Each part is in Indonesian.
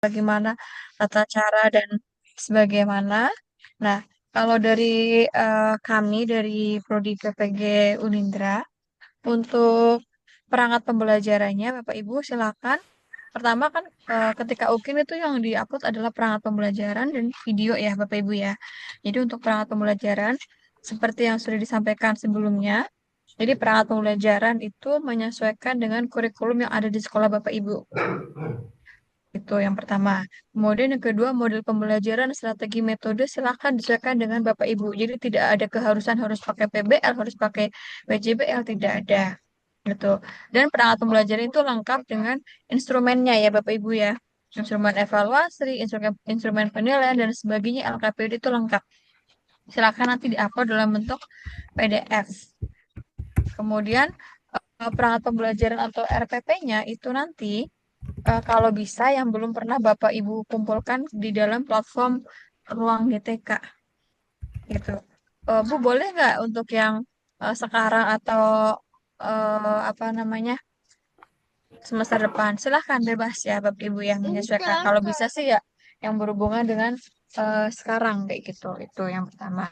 bagaimana tata cara dan sebagaimana. Nah, kalau dari kami dari Prodi PPG Unindra, untuk perangkat pembelajarannya, Bapak Ibu silakan. Pertama kan ketika UKIN itu yang diupload adalah perangkat pembelajaran dan video ya, Bapak Ibu ya. Jadi untuk perangkat pembelajaran, seperti yang sudah disampaikan sebelumnya, jadi perangkat pembelajaran itu menyesuaikan dengan kurikulum yang ada di sekolah Bapak Ibu. Itu yang pertama. Kemudian yang kedua, model pembelajaran, strategi, metode silakan disesuaikan dengan Bapak Ibu. Jadi tidak ada keharusan harus pakai PBL, harus pakai WJBL, tidak ada. Gitu. Dan perangkat pembelajaran itu lengkap dengan instrumennya ya Bapak Ibu ya. Instrumen evaluasi, instrumen penilaian, dan sebagainya, LKPD itu lengkap. Silakan nanti diupload dalam bentuk PDF. Kemudian perangkat pembelajaran atau RPP-nya itu nanti kalau bisa yang belum pernah Bapak Ibu kumpulkan di dalam platform Ruang GTK gitu. Bu boleh nggak untuk yang sekarang atau apa namanya semester depan? Silahkan bebas ya Bapak Ibu yang menyesuaikan. Kalau bisa sih ya yang berhubungan dengan sekarang kayak gitu. Itu yang pertama.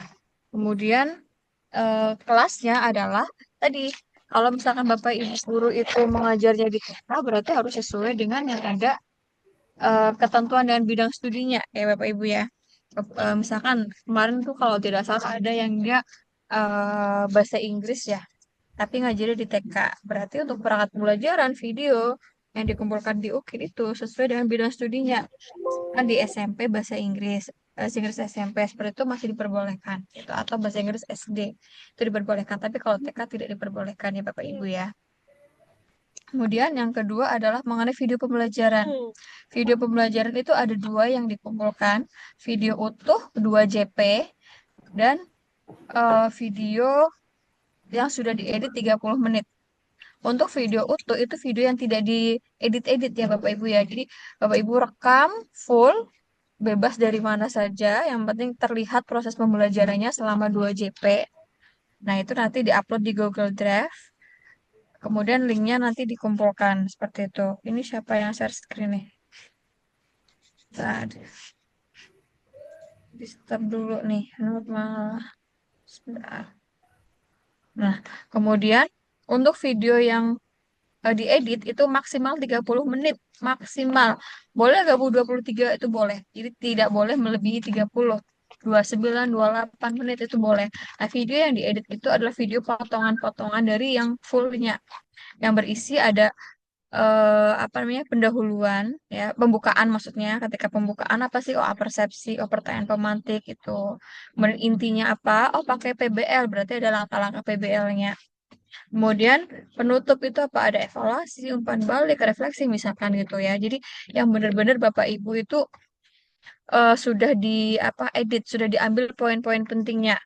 Kemudian kelasnya adalah tadi kalau misalkan Bapak Ibu guru itu mengajarnya di TK berarti harus sesuai dengan yang ada ketentuan dan bidang studinya ya Bapak Ibu ya. Misalkan kemarin tuh kalau tidak salah ada yang dia bahasa Inggris ya, tapi ngajarnya di TK. Berarti untuk perangkat pembelajaran video yang dikumpulkan di UKIN itu sesuai dengan bidang studinya. Kan di SMP bahasa Inggris SMP seperti itu masih diperbolehkan gitu, atau bahasa Inggris SD itu diperbolehkan, tapi kalau TK tidak diperbolehkan ya Bapak Ibu ya. Kemudian yang kedua adalah mengenai video pembelajaran. Video pembelajaran itu ada dua yang dikumpulkan, video utuh 2 JP dan video yang sudah diedit 30 menit. Untuk video utuh itu video yang tidak diedit-edit ya Bapak Ibu ya. Jadi Bapak Ibu rekam full, bebas dari mana saja, yang penting terlihat proses pembelajarannya selama 2 JP. Nah, itu nanti diupload di Google Drive. Kemudian linknya nanti dikumpulkan seperti itu. Ini siapa yang share screen nih? Tadi di stop dulu nih. Malah sebentar. Nah, kemudian untuk video yang diedit itu maksimal 30 menit. Maksimal. Boleh gak Bu 23 itu boleh. Jadi tidak boleh melebihi 30. 29, 28 menit itu boleh. Nah, video yang diedit itu adalah video potongan-potongan dari yang fullnya. Yang berisi ada apa namanya pendahuluan ya, pembukaan maksudnya. Ketika pembukaan apa sih, oh persepsi, oh pertanyaan pemantik itu, kemudian intinya apa, oh pakai PBL berarti ada langkah-langkah PBL-nya. Kemudian penutup itu apa, ada evaluasi, umpan balik, refleksi misalkan gitu ya. Jadi yang benar-benar Bapak Ibu itu sudah di apa edit, sudah diambil poin-poin pentingnya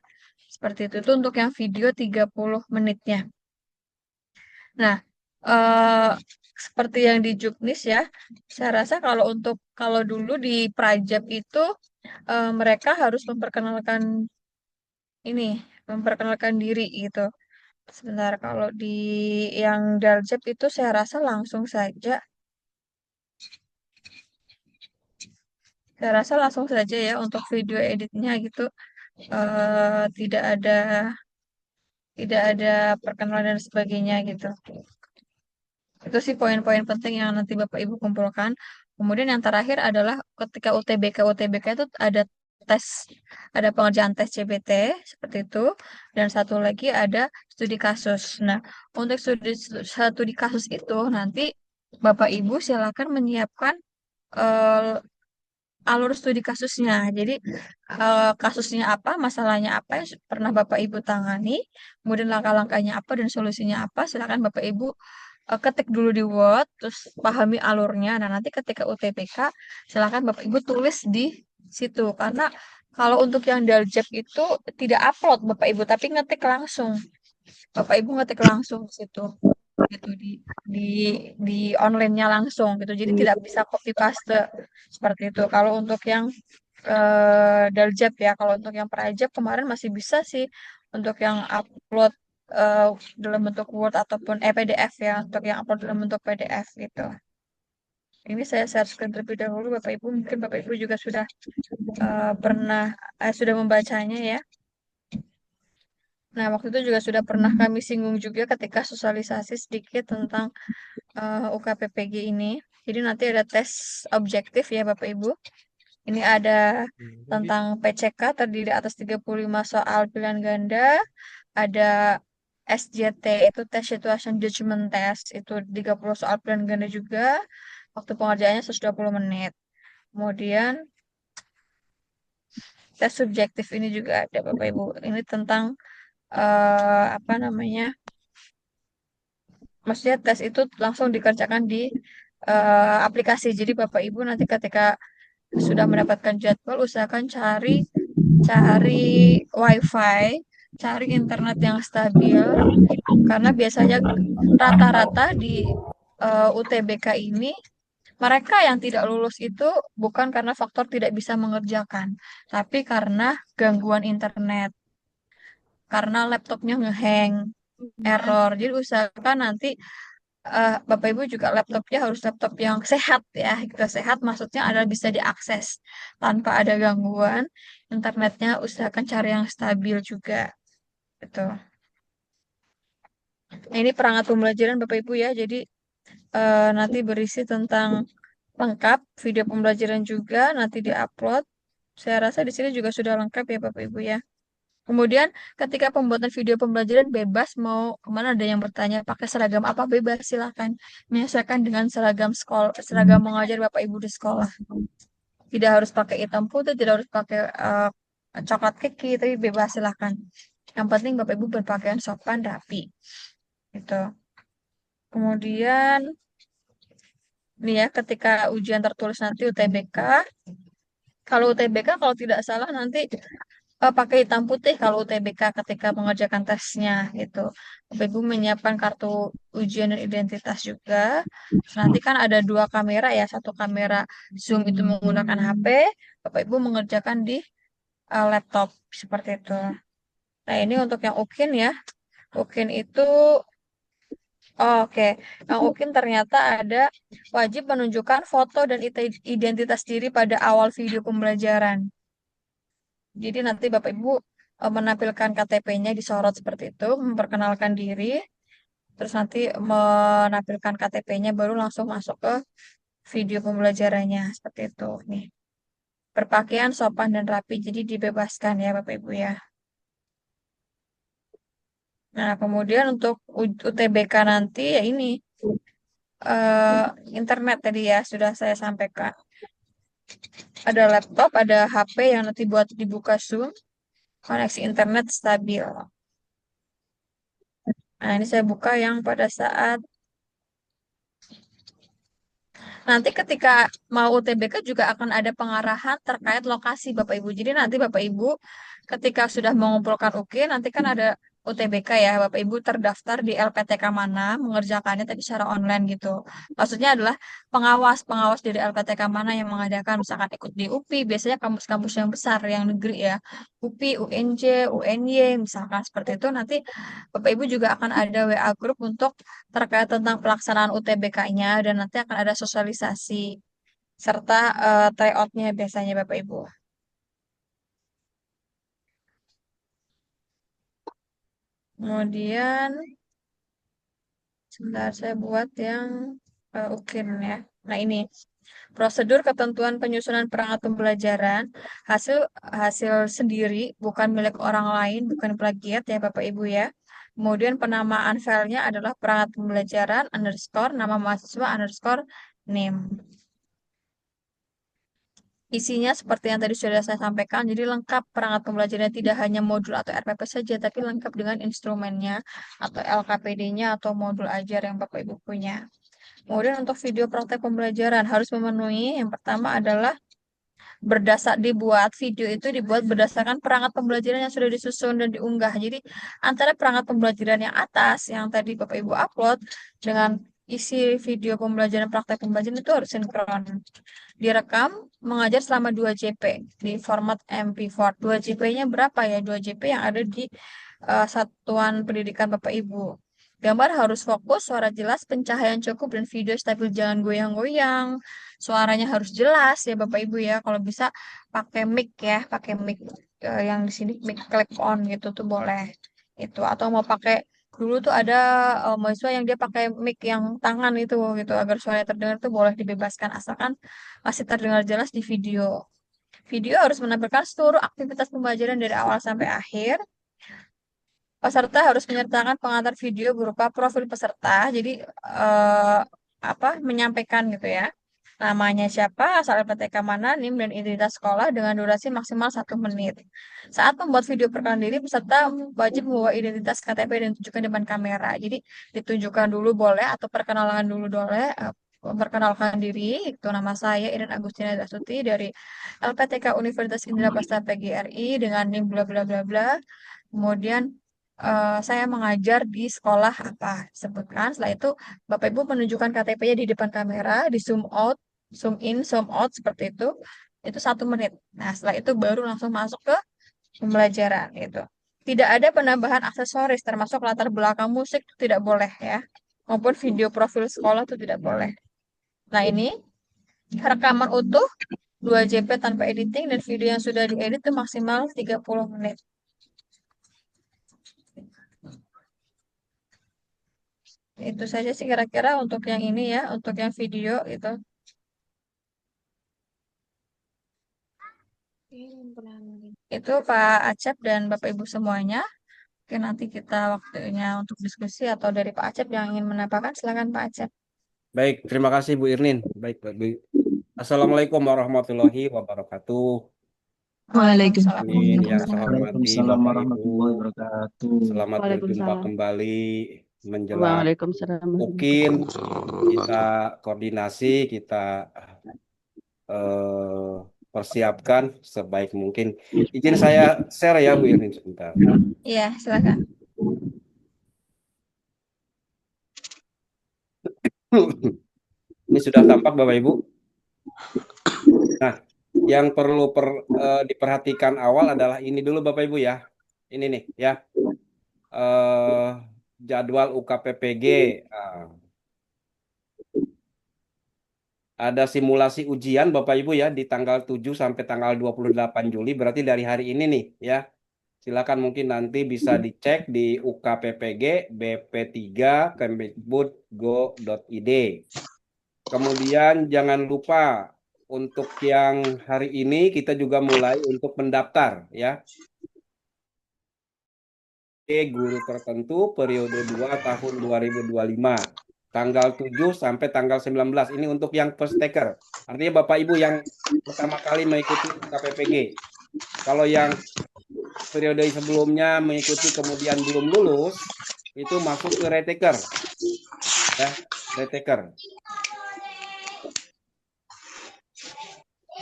seperti itu untuk yang video 30 menitnya. Nah, eh, seperti yang di Juknis ya, saya rasa kalau dulu di Prajab itu mereka harus ini, memperkenalkan diri gitu. Sebentar, kalau di yang Daljab itu saya rasa langsung saja, ya untuk video editnya gitu, tidak ada perkenalan dan sebagainya gitu. Itu sih poin-poin penting yang nanti Bapak Ibu kumpulkan. Kemudian yang terakhir adalah ketika UTBK. UTBK itu tes, ada pengerjaan tes CBT seperti itu. Dan satu lagi ada studi kasus. Nah, untuk studi kasus itu nanti Bapak Ibu silakan menyiapkan eh, alur studi kasusnya. Jadi kasusnya apa, masalahnya apa yang pernah Bapak Ibu tangani, kemudian langkah-langkahnya apa dan solusinya apa. Silakan Bapak Ibu ketik dulu di Word, terus pahami alurnya. Nah, nanti ketika UTBK, silakan Bapak Ibu tulis di situ. Karena kalau untuk yang Daljab itu tidak upload Bapak Ibu, tapi ngetik langsung. Bapak Ibu ngetik langsung di situ. Gitu di di online-nya langsung gitu. Jadi tidak bisa copy paste seperti itu. Kalau untuk yang Daljab ya, kalau untuk yang Prajab kemarin masih bisa sih untuk yang upload eh, dalam bentuk Word ataupun PDF ya, untuk yang upload dalam bentuk PDF gitu. Ini saya share screen terlebih dahulu, Bapak Ibu. Mungkin Bapak Ibu juga sudah pernah sudah membacanya ya. Nah, waktu itu juga sudah pernah kami singgung juga ketika sosialisasi sedikit tentang UKPPG ini. Jadi nanti ada tes objektif ya Bapak Ibu. Ini ada tentang PCK terdiri atas 35 soal pilihan ganda, ada SJT itu Test Situation Judgment Test itu 30 soal pilihan ganda juga. Waktu pengerjaannya 120 menit. Kemudian tes subjektif ini juga ada Bapak Ibu. Ini tentang apa namanya? Maksudnya tes itu langsung dikerjakan di aplikasi. Jadi Bapak Ibu nanti ketika sudah mendapatkan jadwal, usahakan cari cari WiFi, cari internet yang stabil, karena biasanya rata-rata di UTBK ini mereka yang tidak lulus itu bukan karena faktor tidak bisa mengerjakan, tapi karena gangguan internet, karena laptopnya ngehang, error. Jadi usahakan nanti Bapak Ibu juga laptopnya harus laptop yang sehat ya. Gitu. Sehat maksudnya adalah bisa diakses tanpa ada gangguan. Internetnya usahakan cari yang stabil juga. Gitu. Nah, ini perangkat pembelajaran Bapak Ibu ya. Jadi nanti berisi tentang lengkap video pembelajaran juga nanti diupload. Saya rasa di sini juga sudah lengkap ya Bapak Ibu ya. Kemudian ketika pembuatan video pembelajaran bebas mau kemana ada yang bertanya pakai seragam apa bebas silahkan menyesuaikan dengan seragam sekolah seragam mengajar Bapak Ibu di sekolah. Tidak harus pakai hitam putih, tidak harus pakai coklat keki, tapi bebas silahkan. Yang penting Bapak Ibu berpakaian sopan rapi. Gitu. Kemudian nih ya ketika ujian tertulis nanti UTBK, kalau UTBK kalau tidak salah nanti pakai hitam putih kalau UTBK ketika mengerjakan tesnya gitu. Bapak Ibu menyiapkan kartu ujian dan identitas juga. Terus nanti kan ada dua kamera ya, satu kamera Zoom itu menggunakan HP, Bapak Ibu mengerjakan di laptop seperti itu. Nah, ini untuk yang UKIN ya. UKIN itu oke. Yang UKIN ternyata ada wajib menunjukkan foto dan identitas diri pada awal video pembelajaran. Jadi nanti Bapak Ibu menampilkan KTP-nya disorot seperti itu, memperkenalkan diri, terus nanti menampilkan KTP-nya baru langsung masuk ke video pembelajarannya seperti itu. Nih, berpakaian sopan dan rapi, jadi dibebaskan ya Bapak Ibu ya. Nah, kemudian untuk UTBK nanti ya ini eh, internet tadi ya sudah saya sampaikan. Ada laptop, ada HP yang nanti buat dibuka Zoom, koneksi internet stabil. Nah, ini saya buka yang pada saat nanti ketika mau UTBK juga akan ada pengarahan terkait lokasi Bapak Ibu. Jadi nanti Bapak Ibu ketika sudah mengumpulkan UK, nanti kan ada UTBK ya, Bapak Ibu terdaftar di LPTK mana, mengerjakannya tapi secara online gitu. Maksudnya adalah pengawas dari LPTK mana yang mengadakan, misalkan ikut di UPI, biasanya kampus-kampus yang besar, yang negeri ya, UPI, UNJ, UNY, misalkan seperti itu, nanti Bapak Ibu juga akan ada WA group untuk terkait tentang pelaksanaan UTBK-nya dan nanti akan ada sosialisasi serta tryout-nya biasanya Bapak Ibu. Kemudian sebentar saya buat yang UKIN ya. Nah ini prosedur ketentuan penyusunan perangkat pembelajaran hasil hasil sendiri bukan milik orang lain bukan plagiat ya Bapak Ibu ya. Kemudian penamaan filenya adalah perangkat pembelajaran underscore nama mahasiswa underscore name. Isinya seperti yang tadi sudah saya sampaikan, jadi lengkap perangkat pembelajaran tidak hanya modul atau RPP saja, tapi lengkap dengan instrumennya atau LKPD-nya atau modul ajar yang Bapak Ibu punya. Kemudian untuk video praktek pembelajaran harus memenuhi yang pertama adalah berdasar dibuat video itu dibuat berdasarkan perangkat pembelajaran yang sudah disusun dan diunggah. Jadi antara perangkat pembelajaran yang atas yang tadi Bapak Ibu upload dengan isi video pembelajaran praktek pembelajaran itu harus sinkron. Direkam mengajar selama 2 JP di format MP4. 2 JP-nya berapa ya? 2 JP yang ada di satuan pendidikan Bapak Ibu. Gambar harus fokus, suara jelas, pencahayaan cukup, dan video stabil, jangan goyang-goyang. Suaranya harus jelas ya Bapak Ibu ya. Kalau bisa pakai mic ya, pakai mic yang di sini mic clip on gitu tuh boleh. Itu atau mau pakai dulu tuh ada mahasiswa yang dia pakai mic yang tangan itu gitu agar suaranya terdengar tuh boleh dibebaskan asalkan masih terdengar jelas di video. Video harus menampilkan seluruh aktivitas pembelajaran dari awal sampai akhir. Peserta harus menyertakan pengantar video berupa profil peserta. Jadi eh, menyampaikan gitu ya. Namanya siapa, asal LPTK mana, NIM dan identitas sekolah dengan durasi maksimal 1 menit. Saat membuat video perkenalan diri, peserta wajib membawa identitas KTP dan tunjukkan depan kamera. Jadi ditunjukkan dulu boleh atau perkenalan dulu boleh. Memperkenalkan diri, itu nama saya Iren Agustina Dasuti dari LPTK Universitas Indra Prasta PGRI dengan NIM bla bla bla bla. Kemudian saya mengajar di sekolah apa sebutkan. Setelah itu Bapak Ibu menunjukkan KTP-nya di depan kamera, di zoom out, zoom in, zoom out seperti itu. Itu 1 menit. Nah, setelah itu baru langsung masuk ke pembelajaran itu. Tidak ada penambahan aksesoris termasuk latar belakang musik itu tidak boleh ya. Maupun video profil sekolah itu tidak boleh. Nah, ini rekaman utuh 2 JP tanpa editing dan video yang sudah diedit itu maksimal 30 menit. Itu saja sih kira-kira untuk yang ini ya, untuk yang video itu. Itu Pak Acep dan Bapak Ibu semuanya. Oke, nanti kita waktunya untuk diskusi atau dari Pak Acep yang ingin menambahkan, silakan Pak Acep. Baik, terima kasih Bu Irnin. Baik, Bu. Assalamualaikum warahmatullahi wabarakatuh. Waalaikumsalam. Amin. Yang saya hormati Waalaikumsalam Bapak Ibu, warahmatullahi wabarakatuh. selamat berjumpa Waalaikumsalam. kembali menjelang Waalaikumsalam. UKIN. Kita koordinasi, kita eh, persiapkan sebaik mungkin. Izin saya share ya Bu Irnin sebentar. Iya, silakan. Ini sudah tampak Bapak Ibu. Nah, yang perlu diperhatikan awal adalah ini dulu Bapak Ibu ya. Ini nih ya. Jadwal UKPPG. Ada simulasi ujian Bapak Ibu ya di tanggal 7 sampai tanggal 28 Juli. Berarti dari hari ini nih ya. Silakan mungkin nanti bisa dicek di UKPPG BP3 Kemdikbud.go.id. Kemudian jangan lupa untuk yang hari ini kita juga mulai untuk mendaftar ya. Guru tertentu periode 2 tahun 2025. Tanggal 7 sampai tanggal 19. Ini untuk yang first taker. Artinya Bapak Ibu yang pertama kali mengikuti KPPG. Kalau yang periode sebelumnya mengikuti kemudian belum lulus, itu masuk ke retaker. Ya, retaker.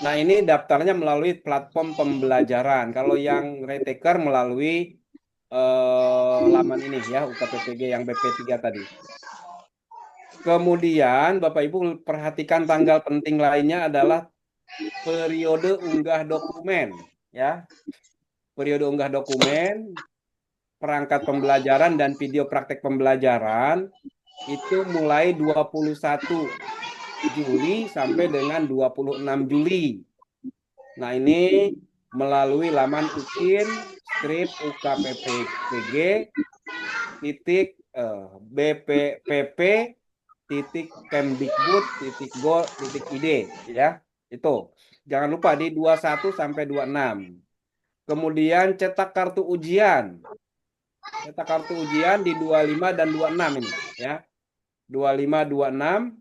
Nah, ini daftarnya melalui platform pembelajaran. Kalau yang retaker melalui laman ini ya, UKPPG yang BP3 tadi. Kemudian Bapak Ibu perhatikan tanggal penting lainnya adalah periode unggah dokumen ya. Periode unggah dokumen, perangkat pembelajaran dan video praktek pembelajaran itu mulai 21 Juli sampai dengan 26 Juli. Nah, ini melalui laman UKIN strip UKPPG titik bpp titik kemdikbud titik go titik id ya. Itu jangan lupa di 21 sampai 26. Kemudian cetak kartu ujian. Cetak kartu ujian di 25 dan 26 ini ya. 25 26.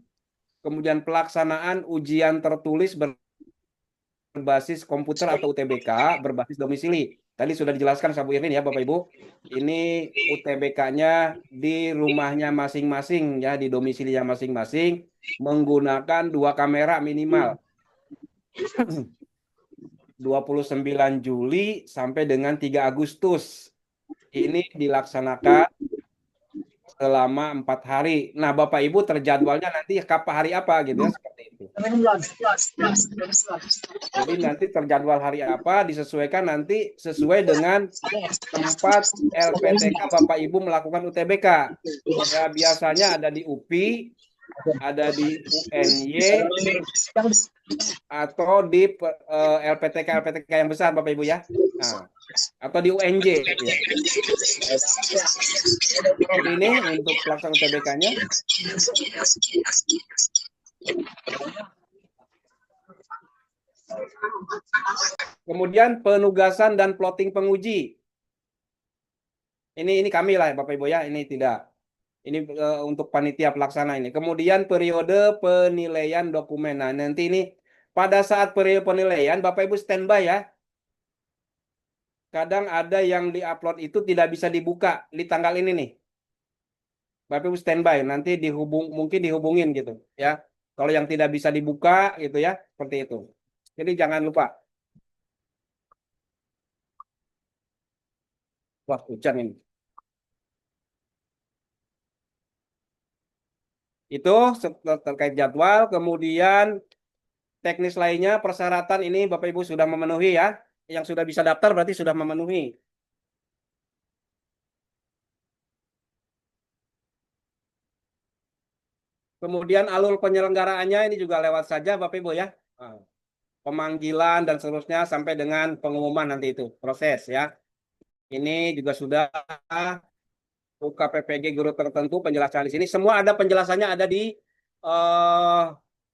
Kemudian pelaksanaan ujian tertulis berbasis komputer atau UTBK berbasis domisili. Tadi sudah dijelaskan sama Bu Irvin ya Bapak Ibu. Ini UTBK-nya di rumahnya masing-masing ya, di domisilinya masing-masing menggunakan 2 kamera minimal. 29 Juli sampai dengan 3 Agustus. Ini dilaksanakan selama 4 hari. Nah, Bapak Ibu terjadwalnya nanti kapan hari apa gitu ya, seperti itu. Jadi nanti terjadwal hari apa disesuaikan nanti sesuai dengan tempat LPTK Bapak Ibu melakukan UTBK. Ya biasanya ada di UPI, ada di UNY, atau di LPTK yang besar Bapak Ibu ya. Nah, atau di UNJ ya. Seperti ini untuk pelaksanaan UTBK-nya. Kemudian penugasan dan plotting penguji. Ini kami lah Bapak Ibu ya, ini tidak. Ini untuk panitia pelaksana ini. Kemudian periode penilaian dokumen. Nah, nanti ini pada saat periode penilaian Bapak Ibu standby ya. Kadang ada yang diupload itu tidak bisa dibuka di tanggal ini nih. Bapak Ibu standby, nanti mungkin dihubungin gitu ya. Kalau yang tidak bisa dibuka gitu ya, seperti itu. Jadi jangan lupa. Wah, hujan ini. Itu terkait jadwal, kemudian teknis lainnya, persyaratan ini Bapak Ibu sudah memenuhi ya. Yang sudah bisa daftar berarti sudah memenuhi. Kemudian alur penyelenggaraannya ini juga lewat saja Bapak Ibu ya. Nah, pemanggilan dan seterusnya sampai dengan pengumuman nanti itu proses ya. Ini juga sudah UKPPG guru tertentu penjelasan di sini. Semua ada penjelasannya ada di eh,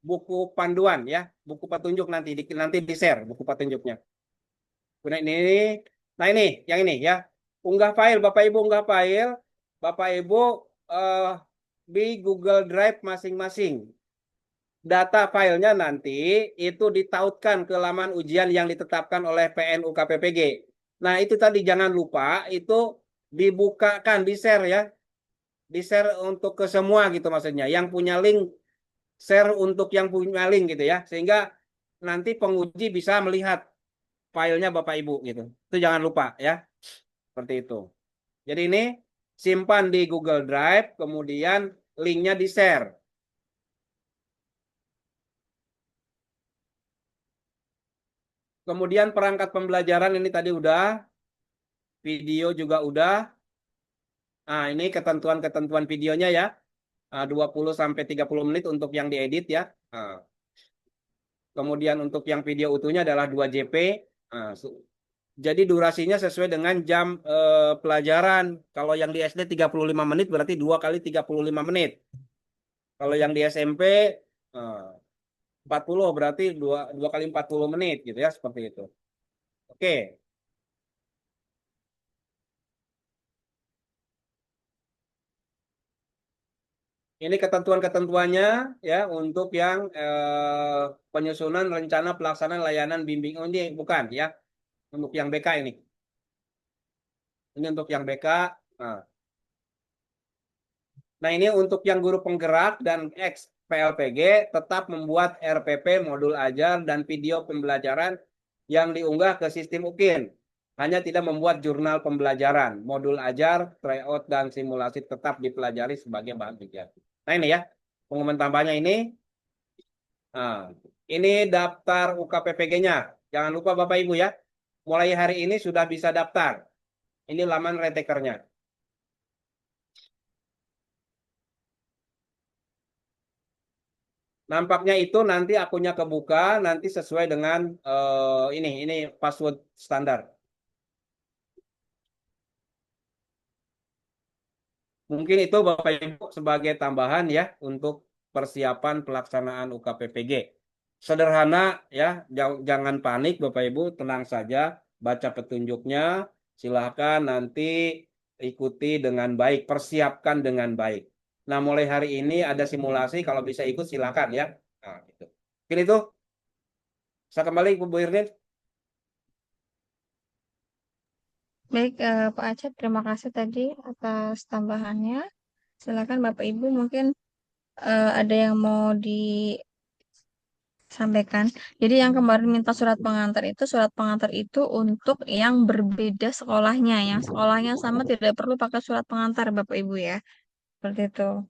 buku panduan ya, buku petunjuk nanti di share buku petunjuknya. Nah ini yang ini ya. Unggah file Bapak Ibu unggah file Bapak Ibu eh, di Google Drive masing-masing. Data filenya nanti itu ditautkan ke laman ujian yang ditetapkan oleh PNU KPPG. Nah, itu tadi jangan lupa itu dibukakan, di-share ya. Di-share untuk ke semua gitu maksudnya. Yang punya link share untuk yang punya link gitu ya. Sehingga nanti penguji bisa melihat filenya Bapak Ibu gitu. Itu jangan lupa ya. Seperti itu. Jadi ini simpan di Google Drive, kemudian linknya di-share. Kemudian perangkat pembelajaran ini tadi udah, video juga udah. Nah, ini ketentuan-ketentuan videonya ya. 20 sampai 30 menit untuk yang diedit ya. Nah, kemudian untuk yang video utuhnya adalah 2 JP. Nah, jadi durasinya sesuai dengan jam pelajaran. Kalau yang di SD 35 menit berarti 2 kali 35 menit. Kalau yang di SMP 40 berarti 2 kali 40 menit gitu ya, seperti itu. Oke. Ini ketentuan-ketentuannya ya untuk yang penyusunan rencana pelaksanaan layanan bimbing. Oh, ini bukan ya. Untuk yang BK ini. Ini untuk yang BK. Nah, ini untuk yang guru penggerak dan ex PLPG tetap membuat RPP modul ajar dan video pembelajaran yang diunggah ke sistem UKIN. Hanya tidak membuat jurnal pembelajaran. Modul ajar, tryout, dan simulasi tetap dipelajari sebagai bahan ujian. Nah, ini ya. Pengumuman tambahnya ini. Nah, ini daftar UKPPG-nya. Jangan lupa Bapak Ibu ya. Mulai hari ini sudah bisa daftar. Ini laman retakernya. Nampaknya itu nanti akunnya kebuka nanti sesuai dengan ini password standar. Mungkin itu Bapak Ibu sebagai tambahan ya untuk persiapan pelaksanaan UKPPG. Sederhana ya, jangan panik Bapak Ibu, tenang saja, baca petunjuknya, silahkan nanti ikuti dengan baik, persiapkan dengan baik. Nah, mulai hari ini ada simulasi, kalau bisa ikut silahkan ya. Nah, gitu. Mungkin itu, saya kembali ke Bu Irnin. Baik, Pak Acep, terima kasih tadi atas tambahannya. Silakan Bapak Ibu mungkin ada yang mau disampaikan. Jadi yang kemarin minta surat pengantar itu untuk yang berbeda sekolahnya. Yang sekolahnya sama tidak perlu pakai surat pengantar Bapak Ibu ya. Seperti itu.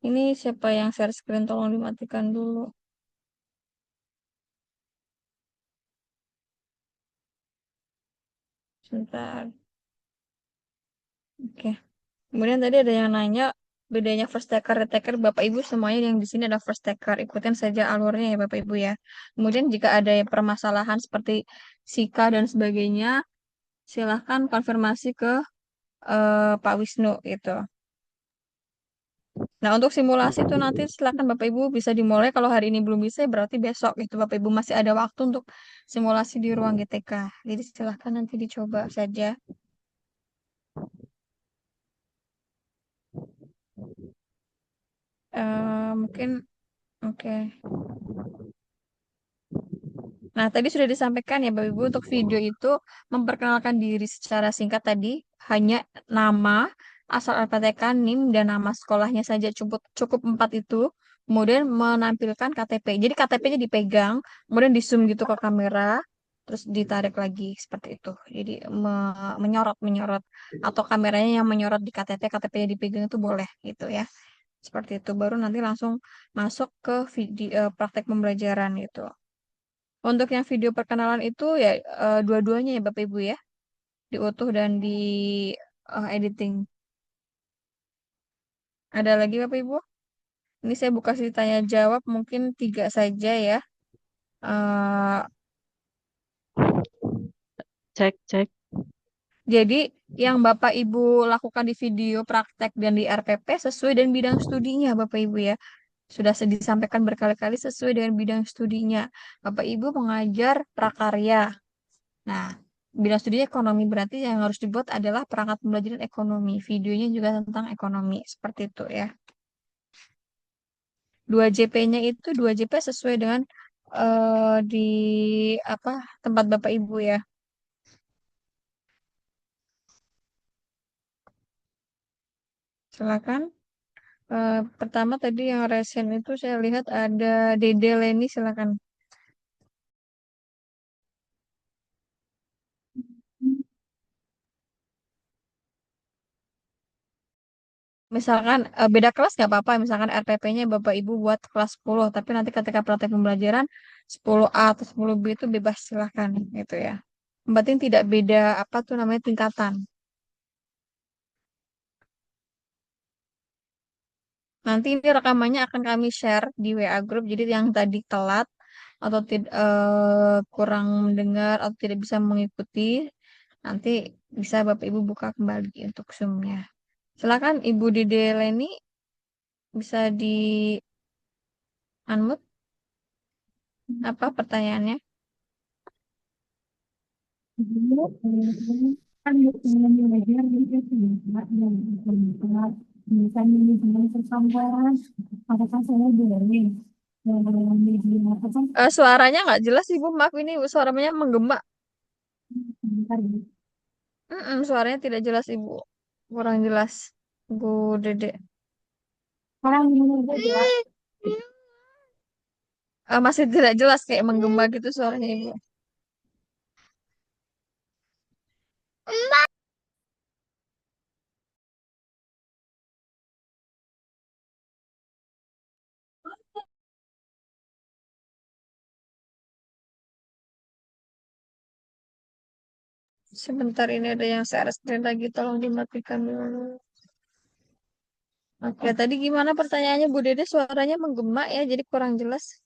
Ini siapa yang share screen? Tolong dimatikan dulu. Sebentar. Oke. Kemudian tadi ada yang nanya bedanya first taker, retaker. Bapak Ibu semuanya yang di sini ada first taker. Ikutin saja alurnya ya Bapak Ibu ya. Kemudian jika ada permasalahan seperti Sika dan sebagainya, silahkan konfirmasi ke Pak Wisnu gitu. Nah, untuk simulasi itu nanti silakan Bapak Ibu bisa dimulai. Kalau hari ini belum bisa, berarti besok itu Bapak Ibu masih ada waktu untuk simulasi di ruang GTK. Jadi silahkan nanti dicoba saja. Mungkin oke. Nah, tadi sudah disampaikan ya Bapak Ibu untuk video itu memperkenalkan diri secara singkat tadi hanya nama, asal LPTK, NIM dan nama sekolahnya saja cukup cukup empat itu. Kemudian menampilkan KTP. Jadi KTP-nya dipegang, kemudian di zoom gitu ke kamera, terus ditarik lagi seperti itu. Jadi menyorot menyorot atau kameranya yang menyorot di KTP, KTP-nya dipegang itu boleh gitu ya. Seperti itu baru nanti langsung masuk ke video praktek pembelajaran gitu. Untuk yang video perkenalan itu ya dua-duanya ya Bapak Ibu ya, diutuh dan di editing. Ada lagi Bapak Ibu? Ini saya buka sesi tanya jawab mungkin tiga saja ya. Eh, Cek, cek. jadi yang Bapak Ibu lakukan di video praktek dan di RPP sesuai dengan bidang studinya Bapak Ibu ya. Sudah disampaikan berkali-kali sesuai dengan bidang studinya. Bapak Ibu mengajar prakarya. Nah, bidang studinya ekonomi berarti yang harus dibuat adalah perangkat pembelajaran ekonomi. Videonya juga tentang ekonomi, seperti itu ya. 2JP-nya itu 2JP sesuai dengan di apa tempat Bapak Ibu ya. Silakan. Pertama tadi yang resen itu saya lihat ada Dede Leni, silakan. Misalkan beda kelas nggak apa-apa, misalkan RPP-nya Bapak Ibu buat kelas 10, tapi nanti ketika praktek pembelajaran 10A atau 10B itu bebas silahkan gitu ya. Yang penting tidak beda apa tuh namanya tingkatan. Nanti ini rekamannya akan kami share di WA group. Jadi yang tadi telat atau kurang mendengar atau tidak bisa mengikuti, nanti bisa Bapak Ibu buka kembali untuk Zoom-nya. Silakan Ibu Dede Leni bisa di unmute apa pertanyaannya? Kan ingin belajar di situ, dan bisa manajemen persampahan. Apakah saya boleh media apa kan? Suaranya nggak jelas Ibu, maaf ini suaranya menggema. Bentar ya. Suaranya tidak jelas Ibu, kurang jelas Bu Dede. Orang Indonesia jelas. Masih tidak jelas kayak menggema gitu suaranya Ibu. Sebentar ini ada yang share screen lagi, tolong dimatikan dulu. Oke, tadi gimana pertanyaannya Bu Dede? Suaranya menggema ya, jadi kurang jelas.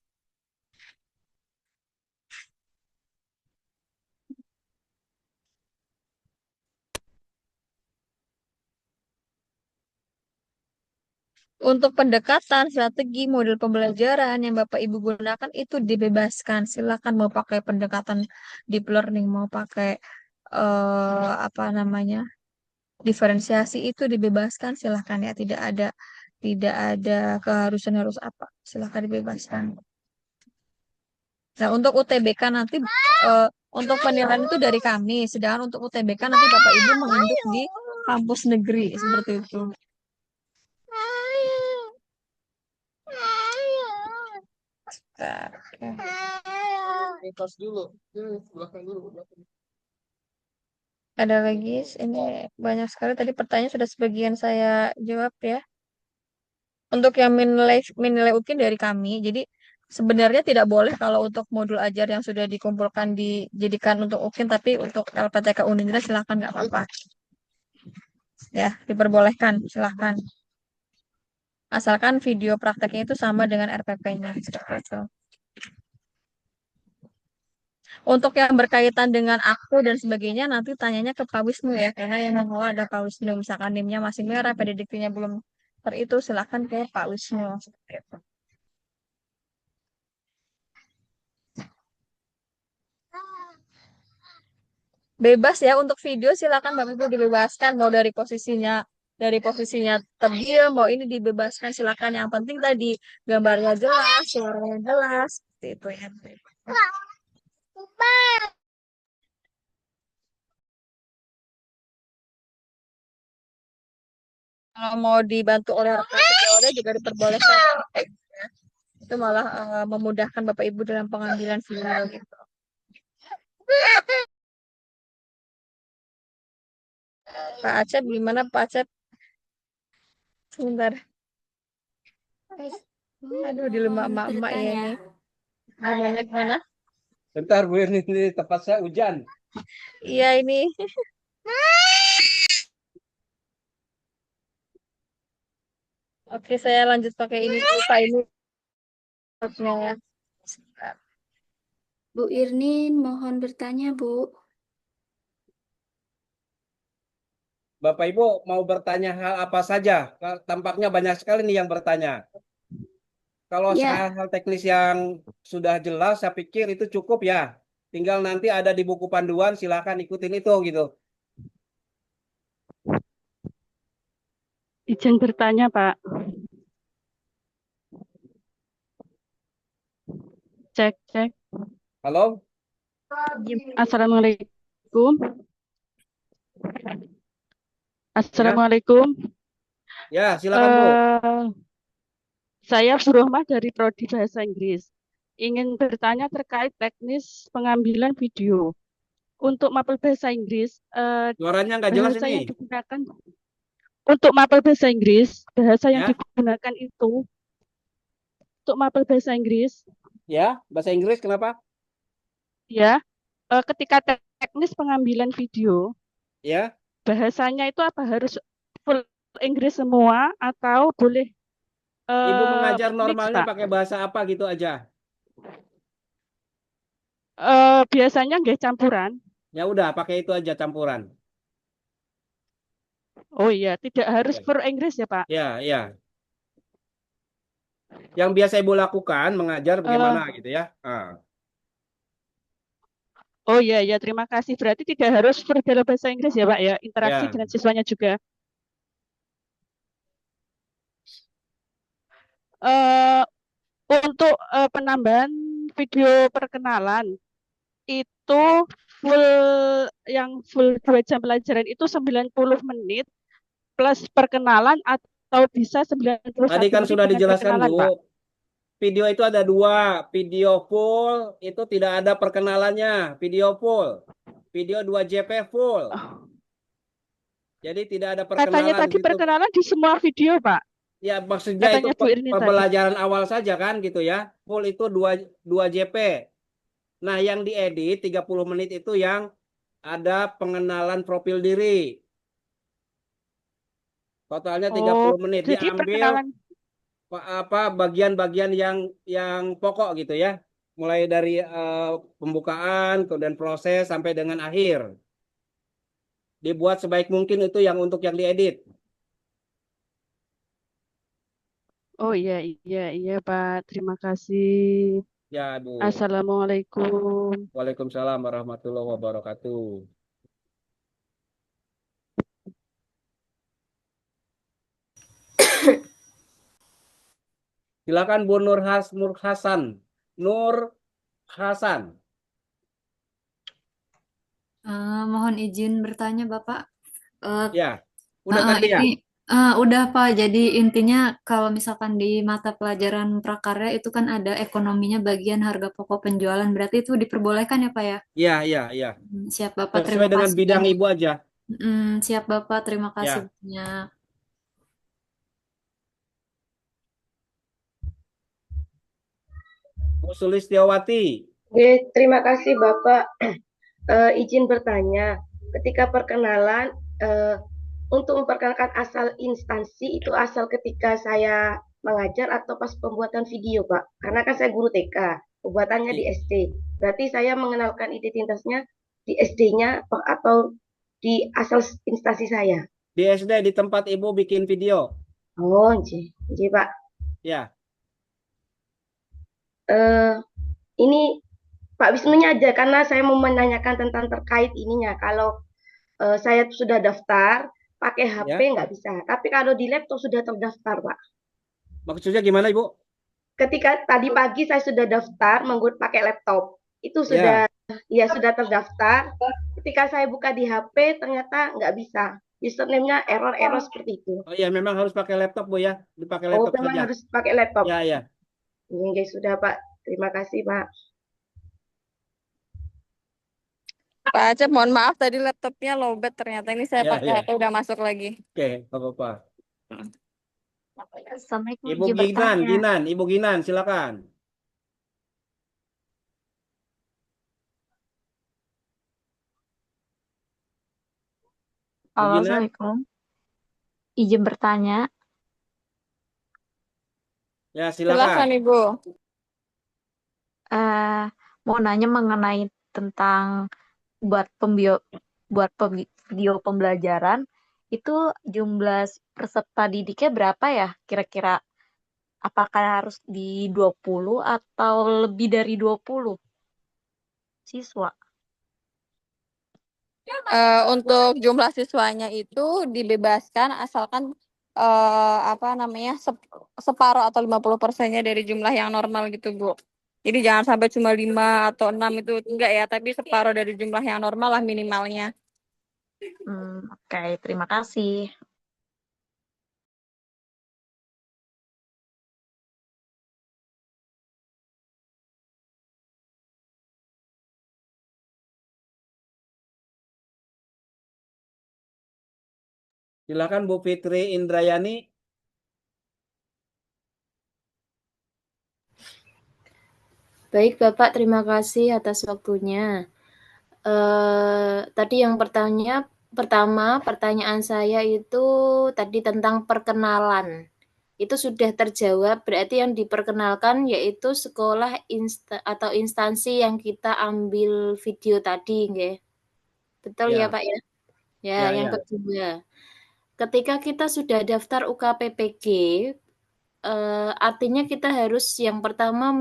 Untuk pendekatan, strategi, model pembelajaran yang Bapak Ibu gunakan itu dibebaskan. Silakan mau pakai pendekatan deep learning, mau pakai apa namanya diferensiasi itu dibebaskan. Silakan ya, tidak ada keharusan harus apa. Silakan dibebaskan. Nah, untuk UTBK nanti untuk penilaian itu dari kami, sedangkan untuk UTBK nanti Bapak Ibu menginduk di kampus negeri seperti itu. Ada lagi, ini banyak sekali tadi pertanyaan sudah sebagian saya jawab ya. Untuk yang menilai UKIN dari kami, jadi sebenarnya tidak boleh kalau untuk modul ajar yang sudah dikumpulkan dijadikan untuk UKIN, tapi untuk LPTK Unindra silakan nggak apa-apa. Ya, diperbolehkan, silakan. Asalkan video prakteknya itu sama dengan RPP-nya. Seperti itu. Untuk yang berkaitan dengan aktu dan sebagainya, nanti tanyanya ke Pak Wisnu ya, karena yang mengelola ada Pak Wisnu. Misalkan NIM-nya masih merah, PDDP-nya belum itu, silakan ke Pak Wisnu. Seperti itu. Bebas ya untuk video, silakan Bapak Ibu dibebaskan mau dari posisinya terdiam, mau ini dibebaskan silakan. Yang penting tadi gambarnya jelas, suaranya jelas, seperti itu ya. Kalau mau dibantu oleh rekan sejawatnya juga diperbolehkan. Itu malah memudahkan Bapak Ibu dalam pengambilan final gitu. Pak Acep gimana Pak Acep? Sebentar. Aduh, di lemah emak-emak ya ini. Namanya gimana? Bentar Bu, ini tempat saya hujan. Iya ini. Oke, saya lanjut pakai ini dulu Pak ini. Ya. Bu Irnin, mohon bertanya, Bu. Bapak Ibu mau bertanya hal apa saja? Tampaknya banyak sekali nih yang bertanya. Kalau Ya, hal-hal teknis yang sudah jelas, saya pikir itu cukup ya. Tinggal nanti ada di buku panduan, silakan ikutin itu gitu. Izin bertanya, Pak. Cek, cek. Halo? Assalamualaikum. Assalamualaikum. Ya, silakan Bu. Saya Bu Rohmah dari Prodi Bahasa Inggris. Ingin bertanya terkait teknis pengambilan video. Untuk mapel bahasa Inggris, Suaranya nggak jelas bahasa ini. yang digunakan untuk mapel bahasa Inggris, bahasa yang Ya. digunakan itu untuk mapel bahasa Inggris, Ya, bahasa Inggris kenapa? ya, ketika teknis pengambilan video, Ya, bahasanya itu apa harus full Inggris semua atau boleh Ibu mengajar mix, normalnya Pak? pakai bahasa apa gitu aja? Biasanya nggak campuran. Ya udah, pakai itu aja campuran. Oh iya, tidak harus Oke. full Inggris ya, Pak. Ya, ya. Yang biasa Ibu lakukan mengajar bagaimana gitu ya? Oh iya, ya terima kasih. Berarti tidak harus full dalam bahasa Inggris ya, Pak ya. Interaksi Ya. dengan siswanya juga. Untuk penambahan video perkenalan itu full yang full 2 jam pelajaran itu 90 menit plus perkenalan atau bisa 91 Tadi kan menit sudah dengan dijelaskan perkenalan, Bu. Pak. Video itu ada dua. Video full itu tidak ada perkenalannya. Video full. Video 2JP full. Jadi tidak ada Katanya perkenalan tadi gitu. perkenalan di semua video, Pak. Ya maksudnya Katanya itu Bu Irni tadi. pembelajaran awal saja kan gitu ya. Full itu 2JP. Nah yang diedit 30 menit itu yang ada pengenalan profil diri. Totalnya 30 menit. Jadi Diambil perkenalan bagian-bagian yang pokok gitu ya. Mulai dari pembukaan, kemudian proses sampai dengan akhir. Dibuat sebaik mungkin itu yang untuk yang diedit. Oh iya, iya, iya Pak. Terima kasih. Ya, Bu. Assalamualaikum. Waalaikumsalam warahmatullahi wabarakatuh. Silakan Bu Nur Hasan. Nur Hasan. Mohon izin bertanya Bapak. Ya, udah tadi ya. Ini udah Pak. Jadi intinya kalau misalkan di mata pelajaran prakarya itu kan ada ekonominya bagian harga pokok penjualan. Berarti itu diperbolehkan ya Pak ya? Iya, iya, iya. Siap Bapak, terima Sesuai dengan kasih bidang banyak. Ibu aja. Siap Bapak, terima kasih Ya. banyak. Bu Sulistiawati. Oke, terima kasih Bapak. Izin bertanya, ketika perkenalan, untuk memperkenalkan asal instansi itu asal ketika saya mengajar atau pas pembuatan video, Pak? Karena kan saya guru TK, pembuatannya di SD. Berarti saya mengenalkan identitasnya di SD-nya atau di asal instansi saya. Di SD di tempat Ibu bikin video. Oh, nggih, Pak. Ya, Eh, ini Pak Wisnunya aja karena saya mau menanyakan tentang terkait ininya. Kalau saya sudah daftar pakai HP ya. nggak bisa, tapi kalau di laptop sudah terdaftar, Pak. Maksudnya gimana, Ibu? Ketika tadi pagi saya sudah daftar menggunakan pakai laptop, itu sudah Ya. ya sudah terdaftar. Ketika saya buka di HP ternyata nggak bisa. Username-nya error seperti itu. Oh iya, memang harus pakai laptop, Bu ya. Dipakai Oh, laptop memang saja. harus pakai laptop. Ya, ya. Oke, sudah Pak. Terima kasih Pak. Pak Acep, mohon maaf tadi laptopnya lowbat ternyata ini saya Ya, pakai ya. HP udah masuk lagi. Oke, nggak apa-apa. Assalamualaikum, Ibu izin Ginan, bertanya. Ibu Ginan, silakan. Bu Halo, Ginan, Assalamualaikum. Izin bertanya, ya Silakan silakan. Ibu. mau nanya mengenai tentang buat video pembelajaran, itu jumlah peserta didiknya berapa ya? Kira-kira apakah harus di 20 atau lebih dari 20 siswa? Untuk jumlah siswanya itu dibebaskan asalkan apa namanya separuh atau 50%-nya dari jumlah yang normal gitu Bu. Jadi jangan sampai cuma 5 atau 6 itu enggak ya, tapi separuh dari jumlah yang normal lah minimalnya. Oke, terima kasih. Silakan Bu Fitri Indrayani. Baik, Bapak, terima kasih atas waktunya. Tadi yang pertanyaan saya itu tadi tentang perkenalan. Itu sudah terjawab, berarti yang diperkenalkan yaitu sekolah atau instansi yang kita ambil video tadi, nggih. Betul ya, Ya, Pak ya? Ya, ya, yang ya. kedua, ketika kita sudah daftar UKPPG, artinya kita harus yang pertama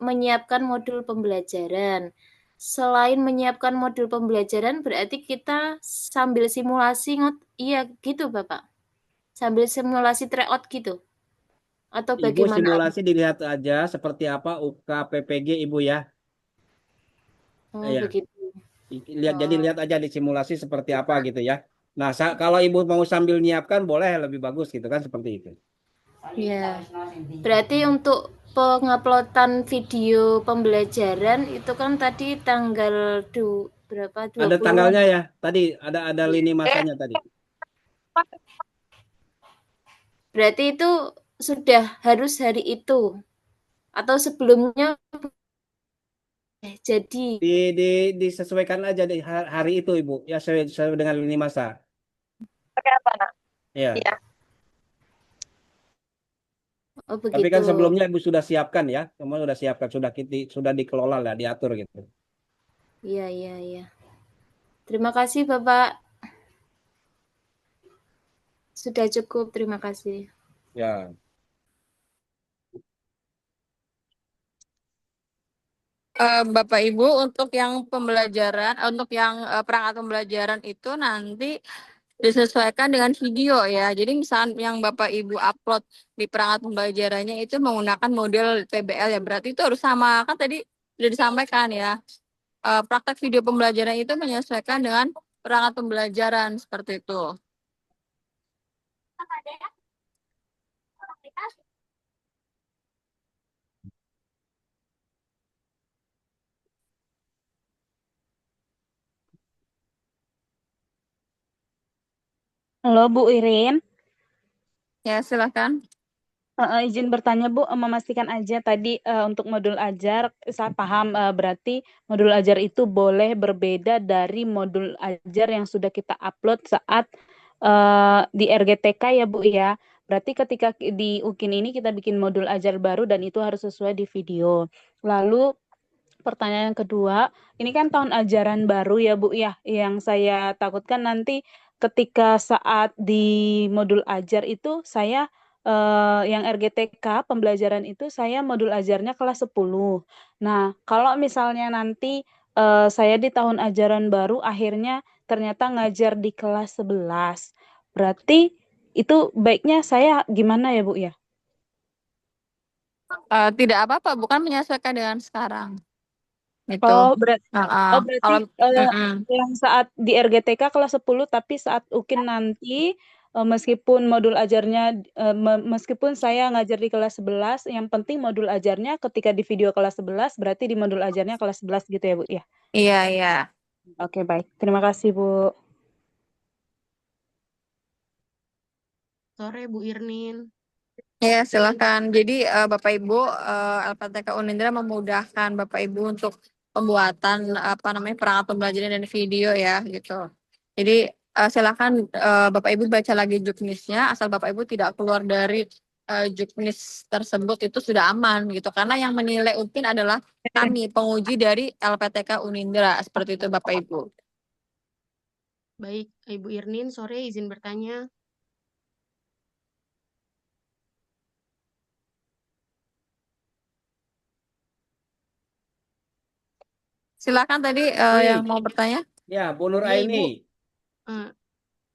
menyiapkan modul pembelajaran. Selain menyiapkan modul pembelajaran, berarti kita sambil simulasi, iya gitu Bapak? Sambil simulasi tryout gitu? Atau Ibu bagaimana? simulasi dilihat aja seperti apa UKPPG Ibu ya. Oh, Ya, begitu. jadi Oh, lihat aja di simulasi seperti apa gitu ya. Nah, kalau Ibu mau sambil nyiapkan boleh lebih bagus gitu kan seperti itu. ya. Berarti untuk penguploadan video pembelajaran itu kan tadi tanggal berapa? Ada 20-an. tanggalnya ya. Tadi ada lini masanya tadi. Berarti itu sudah harus hari itu atau sebelumnya jadi. Disesuaikan aja di hari itu Ibu ya sesuai dengan lini masa. Pakai apa, Nak? Ya. Iya. Oh Tapi begitu. kan sebelumnya Ibu sudah siapkan ya. Semua sudah siapkan, sudah dikelola lah, diatur gitu. Iya, iya, iya. Terima kasih Bapak. Sudah cukup, terima kasih. Ya. Bapak Ibu untuk yang pembelajaran, untuk yang perangkat pembelajaran itu nanti disesuaikan dengan video ya. Jadi misalnya yang Bapak Ibu upload di perangkat pembelajarannya itu menggunakan model PBL ya, berarti itu harus sama. Kan tadi sudah disampaikan ya. Praktek video pembelajaran itu menyesuaikan dengan perangkat pembelajaran seperti itu. Halo Bu Irin, Ya, silakan. Izin bertanya Bu, memastikan aja tadi untuk modul ajar, saya paham berarti modul ajar itu boleh berbeda dari modul ajar yang sudah kita upload saat di RGTK ya Bu ya. Berarti ketika di UKIN ini kita bikin modul ajar baru dan itu harus sesuai di video. Lalu pertanyaan yang kedua, ini kan tahun ajaran baru ya Bu ya, yang saya takutkan nanti ketika saat di modul ajar itu saya yang RGTK pembelajaran itu saya modul ajarnya kelas 10. Nah, kalau misalnya nanti saya di tahun ajaran baru akhirnya ternyata ngajar di kelas 11. Berarti itu baiknya saya gimana ya Bu ya? Tidak apa-apa, bukan menyesuaikan dengan sekarang. Gitu. Oh, berarti Kalau yang saat di RGTK kelas 10 tapi saat UKIN nanti meskipun modul ajarnya meskipun saya ngajar di kelas 11, yang penting modul ajarnya ketika di video kelas 11 berarti di modul ajarnya kelas 11 gitu ya, Bu ya. iya. Oke, baik. Terima kasih, Bu. Sore Bu Irnin. Ya, silakan. Jadi Bapak Ibu LPTK Unindra memudahkan Bapak Ibu untuk pembuatan perangkat pembelajaran dan video ya gitu. Jadi silakan Bapak Ibu baca lagi juknisnya, asal Bapak Ibu tidak keluar dari juknis tersebut itu sudah aman gitu. Karena yang menilai UPIN adalah kami penguji dari LPTK Unindra, seperti itu Bapak Ibu. Baik, Ibu Irnin, sore izin bertanya. Silakan tadi yang mau bertanya. Ya, Bu Nur Iya, Aini.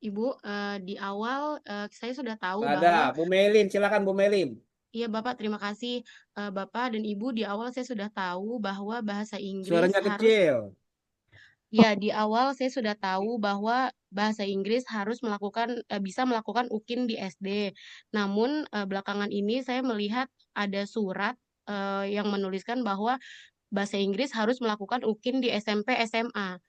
Ibu, di awal saya sudah tahu Ada, bahwa Bu Melin, silakan Bu Melin. iya Bapak, terima kasih Bapak dan Ibu. Di awal saya sudah tahu bahwa bahasa Inggris Suaranya kecil. Ya, di awal saya sudah tahu bahwa bahasa Inggris harus bisa melakukan UKIN di SD. Namun belakangan ini saya melihat ada surat yang menuliskan bahwa bahasa Inggris harus melakukan UKIN di SMP SMA.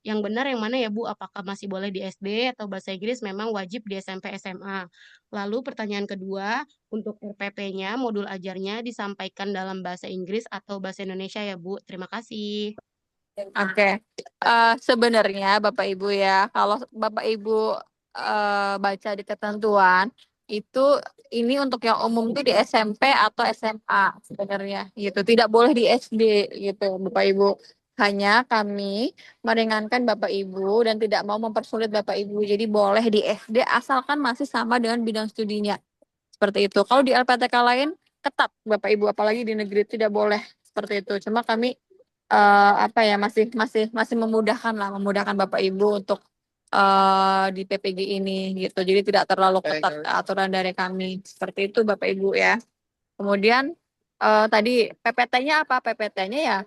Yang benar yang mana ya Bu? Apakah masih boleh di SD atau bahasa Inggris memang wajib di SMP SMA? Lalu pertanyaan kedua, untuk RPP-nya, modul ajarnya disampaikan dalam bahasa Inggris atau bahasa Indonesia ya Bu? Terima kasih. Oke. Sebenarnya Bapak Ibu ya, kalau Bapak Ibu baca di ketentuan itu ini untuk yang umum itu di SMP atau SMA sebenarnya gitu. Tidak boleh di SD gitu Bapak Ibu. Hanya kami meringankan Bapak Ibu dan tidak mau mempersulit Bapak Ibu. Jadi boleh di SD asalkan masih sama dengan bidang studinya. Seperti itu. Kalau di LPTK lain ketat Bapak Ibu, apalagi di negeri tidak boleh seperti itu. Cuma kami masih memudahkan Bapak Ibu untuk di PPG ini gitu. Jadi tidak terlalu ketat aturan dari kami. Seperti itu Bapak Ibu ya. Kemudian tadi PPT-nya apa? PPT-nya ya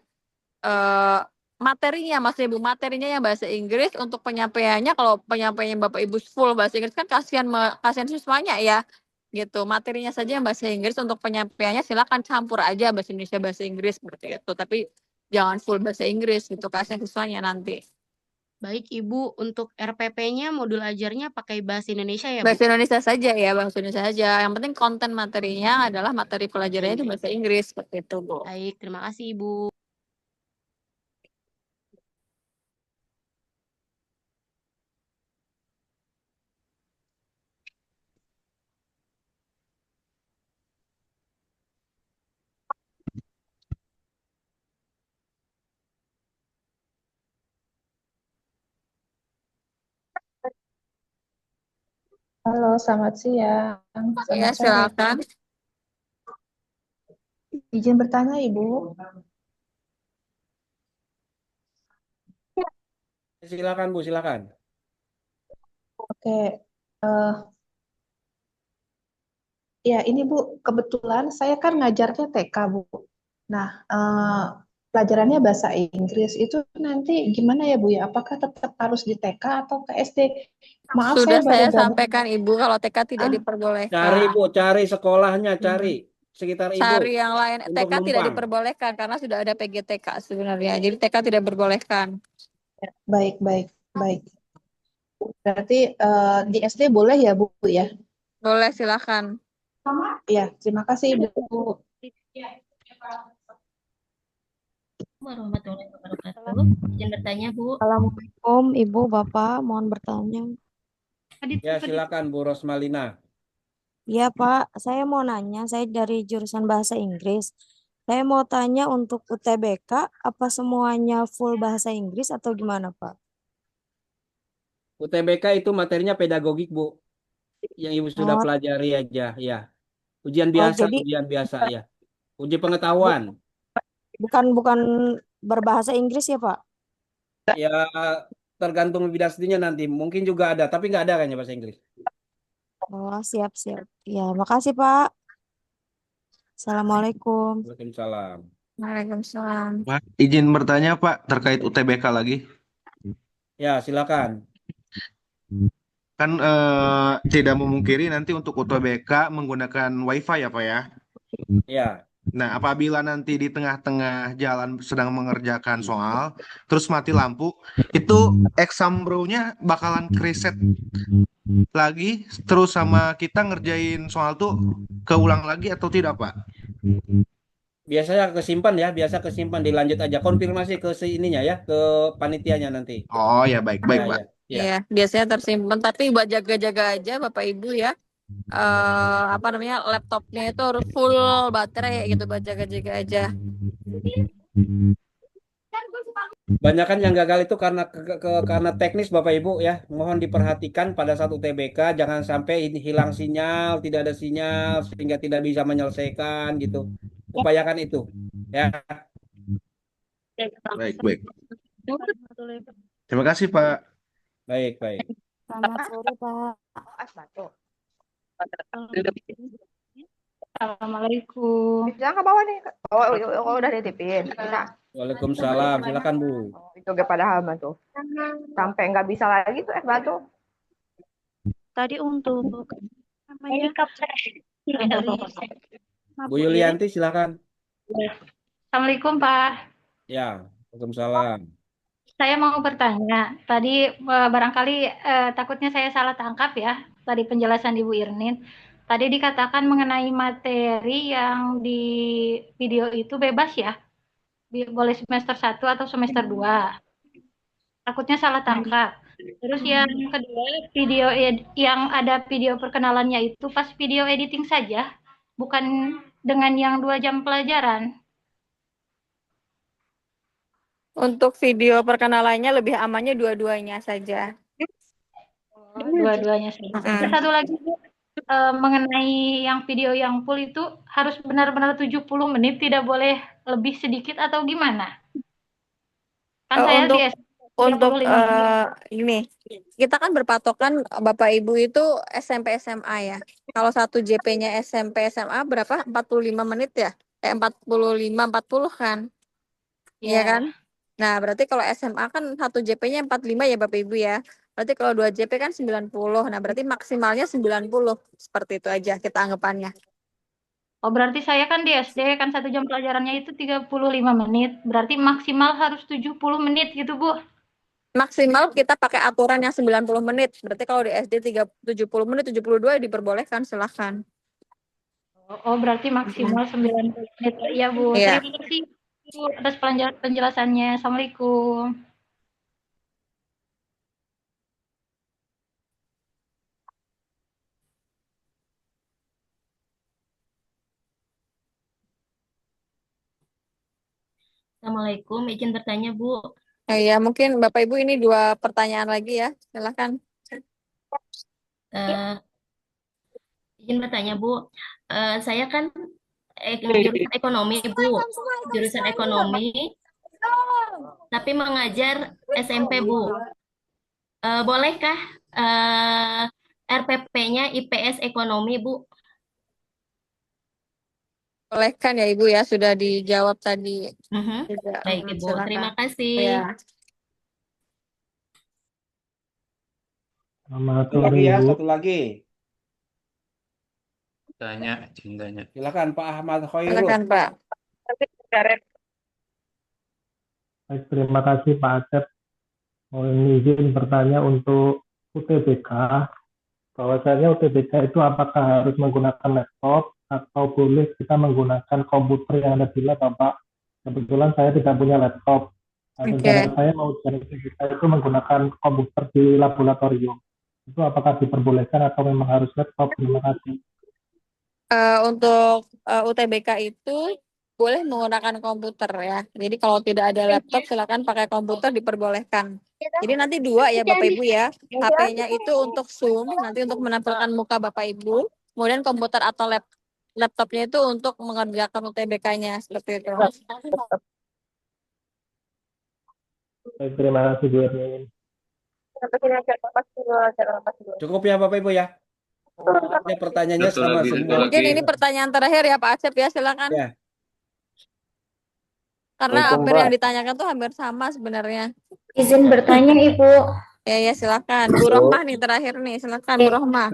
materinya Mas Ibu, materinya yang bahasa Inggris. Untuk penyampaiannya, kalau penyampaian Bapak Ibu full bahasa Inggris kan kasihan siswanya ya. Gitu. Materinya saja yang bahasa Inggris, untuk penyampaiannya silakan campur aja bahasa Indonesia bahasa Inggris seperti itu. Tapi jangan full bahasa Inggris gitu, kasihan siswanya nanti. Baik Ibu, untuk RPP-nya modul ajarnya pakai bahasa Indonesia ya Bu? Bahasa Indonesia saja ya, bahasa Indonesia saja. Yang penting konten materinya adalah materi pelajarannya itu bahasa Inggris seperti itu Bu. Baik, terima kasih Ibu. Halo, selamat siang. Ya, silakan. Izin bertanya, Ibu. Silakan Bu, silakan. Oke. Ya, ini Bu, kebetulan saya kan ngajarnya TK, Bu. Nah, pelajarannya bahasa Inggris itu nanti gimana ya Bu ya? Apakah tetap harus di TK atau ke SD? Maaf, Sudah saya baru gabung. sampaikan Ibu kalau TK tidak diperbolehkan. Cari Bu, cari sekolahnya, cari sekitar Ibu. Cari yang lain. untuk TK tidak numpang. diperbolehkan karena sudah ada PGTK sebenarnya. Jadi TK tidak diperbolehkan. Baik. Berarti di SD boleh ya Bu ya? Boleh, silakan. Iya, terima kasih Ibu. Warahmatullahi wabarakatuh. Izin bertanya, Bu. Assalamualaikum Ibu, Bapak, mohon bertanya. Ya, silakan Bu Rosmalina. Iya Pak, saya mau nanya, saya dari jurusan Bahasa Inggris. Saya mau tanya untuk UTBK, apa semuanya full bahasa Inggris atau gimana Pak? UTBK itu materinya pedagogik, Bu. Yang Ibu sudah Oh, pelajari aja, ya. Ujian oh biasa, jadi ujian biasa, ya. Uji pengetahuan. bukan bukan berbahasa Inggris ya Pak? Ya, tergantung bidang studinya nanti. Mungkin juga ada, tapi nggak ada kayaknya bahasa Inggris. Oh, siap-siap. Ya, makasih Pak. Assalamualaikum. Waalaikumsalam. Waalaikumsalam. Pak, izin bertanya Pak terkait UTBK lagi. Ya, silakan. Kan tidak memungkiri nanti untuk UTBK menggunakan WiFi ya Pak ya. Ya. Nah, apabila nanti di tengah-tengah jalan sedang mengerjakan soal, terus mati lampu, itu exam bro-nya bakalan kereset lagi, terus sama kita ngerjain soal tuh keulang lagi atau tidak Pak? Biasanya kesimpan ya, biasa kesimpan dilanjut aja. Konfirmasi ke si ininya ya, ke panitianya nanti. Oh ya baik-baik Ya, Pak. ya, ya. Iya, biasanya tersimpan. Tapi buat jaga-jaga aja Bapak Ibu ya. Apa namanya, laptopnya itu harus full baterai gitu buat jaga-jaga aja. Banyak kan yang gagal itu karena karena teknis Bapak Ibu ya. Mohon diperhatikan pada saat UTBK jangan sampai ini hilang sinyal, tidak ada sinyal sehingga tidak bisa menyelesaikan gitu. Upayakan itu ya. Baik, baik. Terima kasih Pak. Baik, baik. Selamat sore Pak. Assalamualaikum. Jangan ke bawah nih. Oh, udah ditipin. Bisa. Waalaikumsalam. Silakan Bu. Itu gak padahal tuh. Sampai nggak bisa lagi tuh batu. Tadi untuk namanya Bu Yulianti silakan. Assalamualaikum Pak. Ya, Waalaikumsalam. Saya mau bertanya. Tadi barangkali takutnya saya salah tangkap ya. Tadi penjelasan Ibu Irnin. Tadi dikatakan mengenai materi yang di video itu bebas ya. Boleh semester 1 atau semester 2. Takutnya salah tangkap. Terus yang kedua, video yang ada video perkenalannya itu pas video editing saja, bukan dengan yang 2 jam pelajaran. Untuk video perkenalannya lebih amannya dua-duanya saja. Dua-duanya saja. Terus satu lagi mengenai yang video yang full itu harus benar-benar 70 menit, tidak boleh lebih sedikit atau gimana? Kan saya Untuk di untuk 35 menit. ini kita kan berpatokan Bapak Ibu itu SMP SMA ya. Kalau satu JP-nya SMP SMA berapa? 45 menit ya? 45 40 kan? Iya kan? Nah, berarti kalau SMA kan satu JP-nya 45 ya Bapak Ibu ya. Berarti kalau 2 JP kan 90. Nah, berarti maksimalnya 90. Seperti itu aja kita anggapannya. Oh, berarti saya kan di SD kan 1 jam pelajarannya itu 35 menit. Berarti maksimal harus 70 menit gitu, Bu. Maksimal kita pakai aturan yang 90 menit. Berarti kalau di SD 70 menit, 72 diperbolehkan, silahkan. Oh, berarti maksimal 90 menit. Iya, Bu. Iya. Terima kasih Bu atas penjelasannya. Assalamualaikum. Assalamualaikum, izin bertanya Bu. Ya, mungkin Bapak Ibu ini 2 pertanyaan lagi ya, silahkan. Izin bertanya Bu, saya kan jurusan ekonomi Bu, jurusan ekonomi, tapi mengajar SMP Bu. Bolehkah RPP-nya IPS ekonomi Bu? Bolehkan ya Ibu ya, sudah dijawab tadi. Baik Ibu, Silakan. terima kasih. Ya. Satu lagi ya, satu lagi. Tanya. Silakan Pak Ahmad Khairul. Silakan Pak. Baik, terima kasih Pak Acep. Mohon izin bertanya untuk UTBK bahwasanya UTBK itu apakah harus menggunakan laptop atau boleh kita menggunakan komputer yang ada di lab, Bapak? Kebetulan saya tidak punya laptop. Nah, rencana Oke. saya mau ujian UTBK itu menggunakan komputer di laboratorium. Itu apakah diperbolehkan atau memang harus laptop? Terima kasih. Untuk UTBK itu boleh menggunakan komputer ya. Jadi kalau tidak ada laptop silakan pakai komputer diperbolehkan. Jadi nanti dua ya Bapak Ibu ya. HP-nya itu untuk Zoom, nanti untuk menampilkan muka Bapak Ibu. Kemudian komputer atau laptopnya itu untuk mengerjakan UTBK-nya seperti itu. Baik, terima kasih Bu Erwin. Cukup ya Bapak Ibu ya. Ya, pertanyaannya Satu sama lagi, semua. Mungkin ini pertanyaan terakhir ya Pak Acep ya, silakan. Ya. Karena Assalamualaikum, hampir Mbak. yang ditanyakan tuh hampir sama sebenarnya. Izin bertanya, Ibu. Ya silakan. Bu Rohmah nih terakhir nih, silakan Bu Rohmah.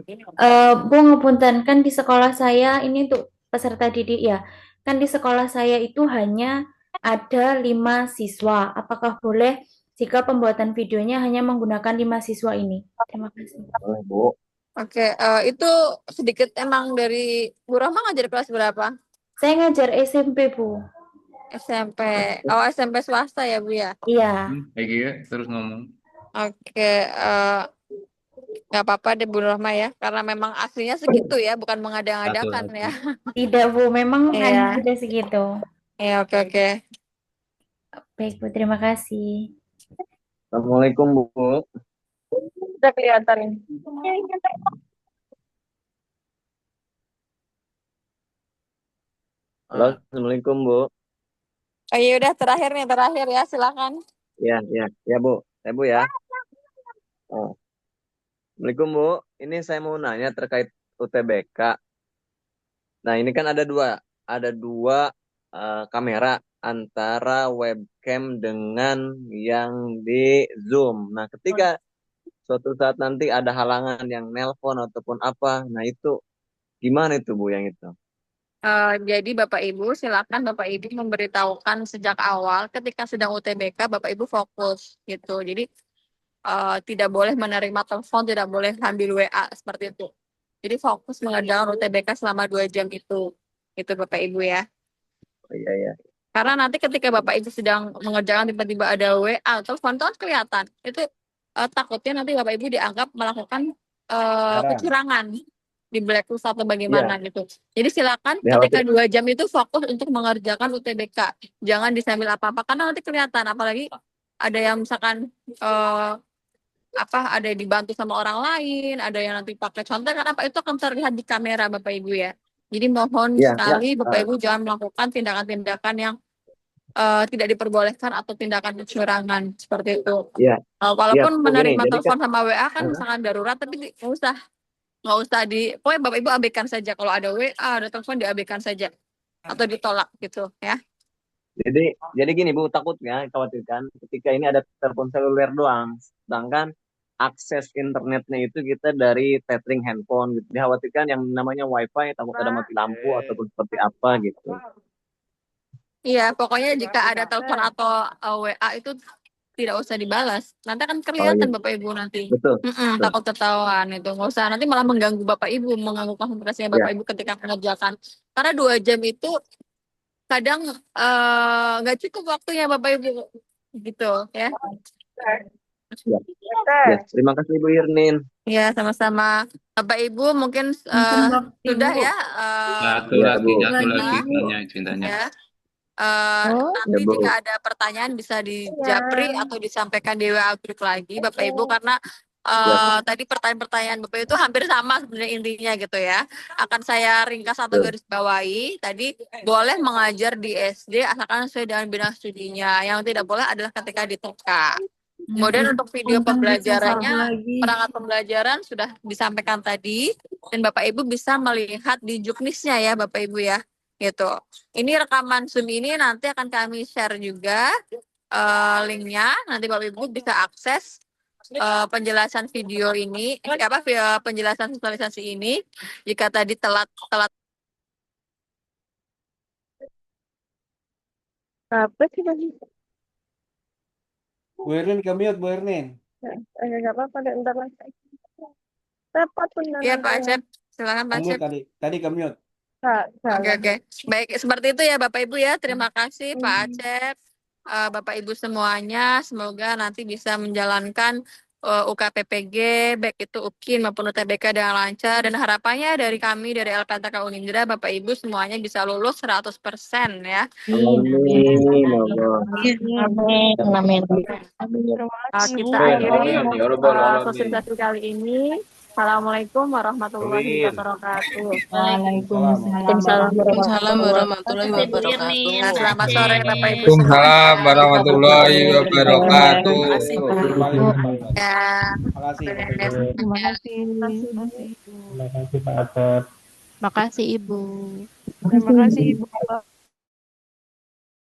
Bu ngapunten, kan di sekolah saya ini untuk peserta didik ya. Kan di sekolah saya itu hanya ada 5 siswa. Apakah boleh jika pembuatan videonya hanya menggunakan 5 siswa ini? Terima kasih. Boleh, Bu. Oke, itu sedikit emang dari Bu Rohmah ngajar kelas berapa? Saya ngajar SMP, Bu. SMP. Oh, SMP swasta ya, Bu ya? Iya. Egi terus ngomong. Oke, nggak apa-apa deh Bu Rohmah ya, karena memang aslinya segitu ya, bukan mengada-ngadakan ya. Tidak, Bu. Memang hanya Iya. ada segitu. Ya, oke. Baik, Bu. Terima kasih. Assalamualaikum, Bu. Udah kelihatan ini. Halo, Assalamualaikum, Bu. Oh iya udah terakhir ya, silakan. Ya, Bu. Bu ya. Oh. Assalamualaikum, Bu. Ini saya mau nanya terkait UTBK. Nah, ini kan ada dua kamera antara webcam dengan yang di Zoom. Nah, ketika suatu saat nanti ada halangan yang nelpon ataupun apa, nah itu gimana itu, Bu, yang itu? Jadi Bapak Ibu silakan Bapak Ibu memberitahukan sejak awal ketika sedang UTBK Bapak Ibu fokus gitu. Jadi tidak boleh menerima telepon, tidak boleh ambil WA seperti itu. Jadi fokus mengerjakan UTBK selama 2 jam itu Bapak Ibu ya. Oh, iya. Karena nanti ketika Bapak Ibu sedang mengerjakan tiba-tiba ada WA telepon itu kan kelihatan. Itu takutnya nanti Bapak Ibu dianggap melakukan kecurangan di blacklist atau bagaimana gitu. Jadi silakan ketika 2 jam itu fokus untuk mengerjakan UTBK. Jangan disambil apa-apa karena nanti kelihatan, apalagi ada yang misalkan ada yang dibantu sama orang lain, ada yang nanti pakai contekan apa itu akan terlihat di kamera Bapak Ibu ya. Jadi mohon sekali Bapak Ibu jangan melakukan tindakan-tindakan yang tidak diperbolehkan atau tindakan kecurangan seperti itu. Walaupun menerima telepon sama WA kan misalkan darurat, tapi nggak usah pokoknya Bapak Ibu abaikan saja. Kalau ada WA, ada telepon diabaikan saja atau ditolak gitu ya. Jadi gini, Bu, takutnya khawatirkan ketika ini ada telepon seluler doang, sedangkan akses internetnya itu kita dari tethering handphone gitu. Dikhawatirkan yang namanya wifi takut ada mati lampu ataupun seperti apa gitu. Iya, pokoknya jika ada telepon atau WA itu tidak usah dibalas. Nanti akan kelihatan Bapak Ibu nanti. Betul. Takut ketahuan itu. Nggak usah, nanti malah mengganggu Bapak Ibu, mengganggu konsentrasinya Bapak Ibu ketika mengerjakan. Karena 2 jam itu kadang nggak cukup waktunya Bapak Ibu gitu ya. Terima kasih Bu Irnin. Ya, sama-sama. Bapak Ibu mungkin sudah ya. Satu lagi cintanya. Ya. Nanti jika ada pertanyaan bisa dijapri atau disampaikan di WA group lagi Bapak Ibu, karena tadi pertanyaan-pertanyaan Bapak itu hampir sama sebenarnya intinya gitu ya. Akan saya ringkas atau garis bawahi. Tadi boleh mengajar di SD asalkan sesuai dengan bidang studinya. Yang tidak boleh adalah ketika di TK. Kemudian untuk video pembelajarannya, perangkat pembelajaran sudah disampaikan tadi, dan Bapak Ibu bisa melihat di juknisnya ya Bapak Ibu ya. Gitu. Ini rekaman Zoom ini nanti akan kami share juga linknya. Nanti Bapak Ibu bisa akses penjelasan video ini, penjelasan visualisasi ini. Jika tadi telat. Apa sih tadi? Bu Ernin ke mute, Bu Ernin. Nggak apa-apa, ntar lagi. Repot bener Iya Pak nantinya. Acep, silakan Pak Ke-mute Acep. tadi ke-mute. Oke, Salah. oke. Baik, seperti itu ya Bapak Ibu ya. Terima kasih Pak Acep, Bapak Ibu semuanya. Semoga nanti bisa menjalankan UKPPG, baik itu UKIN maupun UTBK dengan lancar. Dan harapannya dari kami, dari LPTK Unindra, Bapak Ibu semuanya bisa lulus 100% ya. Amin, Allah. Amin. Amin. Terima kasih, Kita Bu. akhiri Amin, ya Rabbal alamin. sosialisasi kali ini. Assalamualaikum warahmatullahi Amin. wabarakatuh. Waalaikumsalam Waalaikumsalam warahmatullahi warahmatullahi wabarakatuh. Nah, wabarakatuh. selamat sore Bapak Ibu Waalaikumsalam semuanya. warahmatullahi wabarakatuh. Terima Ya. kasih Bapak Ibu. Terima kasih. Terima kasih Pak Acep. Makasih Ibu. Terima kasih, Ibu.